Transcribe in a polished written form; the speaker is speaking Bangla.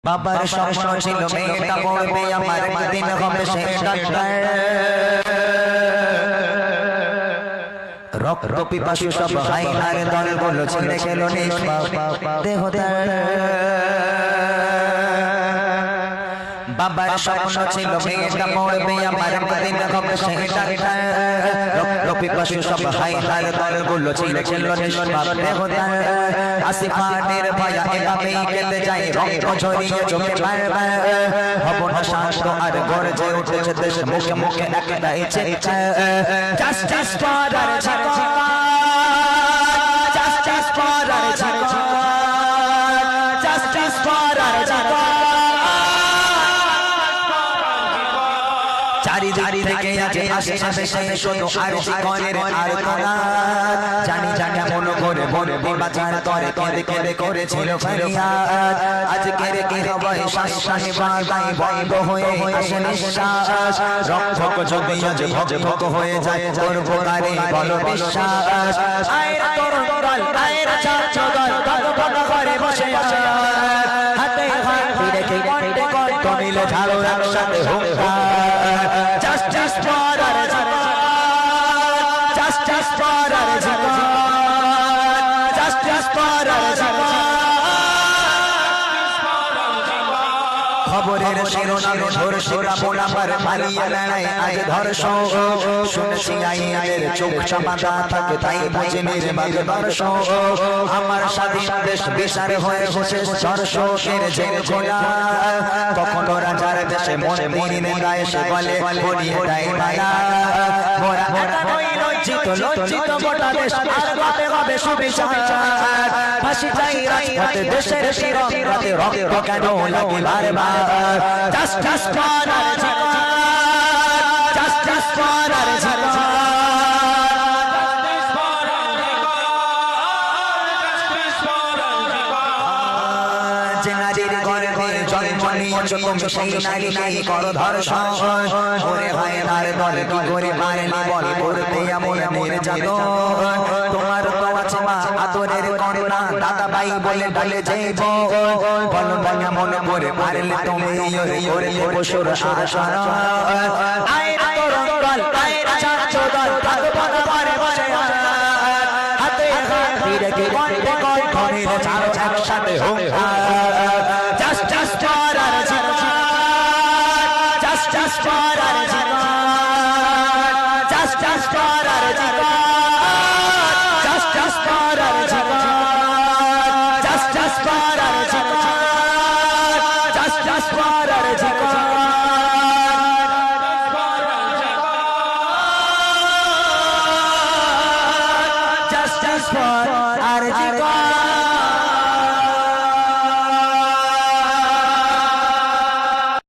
বাবার স্বপ্ন ছিল মেয়েটা পড়বে আমার দিন হবে সে ডাক্তার। রক্ত পিপাসু সব হাইনার দলগুলো ছেড়ে গেল নিষ্পাপ দেহ তার। বাবার স্বপ্ন ছিল মেয়েটা পড়বে আমার দিন হবে সে ডাক্তার। রক্ত পিপাসু সব হাইনার দলগুলো ছেড়ে গেল নিষ্পাপ দেহ তার। আসিফানের ভায়া এভাবেই কেটে যায় রক্ত ঝরিয়ে চোখে বারবার। হব না শান্ত আর গর্জে উঠেছে দেশ মুখে মুখে একটাই চিৎকার, justice for R ঝিকর, justice for R ঝিকর, justice for আর ঝিকর। চারি থেকে আজে আসছে সে শুধু আর ঝিকরের আর্তনাদ। জানি জানি মনে করে বলে বাজার করে কেঁদে কেঁদে করেছিল ফরিয়াদ। আজকের কি হবে শ্বাসে বাজায় বন্ধ হয়ে আসে নিঃশ্বাস। রক্ষক যদি আজ ভক হয়ে যায় করবো তারে বলো বিশ্বাস। আয়ের তরুণ দল আয়ের ছাত্র দল ভগ করে বসে আছে হাতে হাত রেখে কণ্ঠে কণ্ঠ মিলে ঝাড়ো একসাথে হুঙ্কার, justice for R ঝিকর, justice for R ঝিকর, justice for আর ঝিকর। খবরের শিরোনামে ধর্ষিতা মোনাফার পালিয়ে বেড়ায় আজ ধর্ষণ। শুনেছি আইনের চোখ চাপাতা থাকে তাই বুঝে নির্বাক দর্শন। আমার স্বাধীন দেশ বিচার হয়ে বসে দর্শকের জেল খোলা। কখনো রাজার দেশে মনে মনে গায়ে সে বলে বলিয়ে দেয় মায়া। মোরা একাই লজ্জিত লজ্জিত গোটা দেশ আর হবে হবে সুবিচার। ফাঁসি চাই রাজপথে দেশের শিরোনামে রক্ত কেন লাগে বারবার। Justice for our ঝিকর, justice for our ঝিকর, justice for our ঝিকর। যে নারীর গর্ভে জন্ম নিয়েছ তুমি সেই নারী নাই করো ধর্ষণ। ওরে ভাই নার দলে কি করে মারেনি বল করতে এমন নির্যাতন। তোমার তো আছে মা আদরের কন্যা দাদা ভাই বলে বলে যাইব বল ভাঙা মনে করে মারলে তুমি ওরে পশুর শাসন। আয়ের তরুণ দল আয়ের ছাত্র দল থাকবো না ঘরে বসে হাতে হাত রেখে কণ্ঠে কণ্ঠ মিলে ছাড়ো একসাথে হুঙ্কার, justice for R ঝিকর, justice for R ঝিকর, justice for R ঝিকর, justice for R ঝিকর, justice for R ঝিকর, justice for R ঝিকর। Justice for our ঝিকর।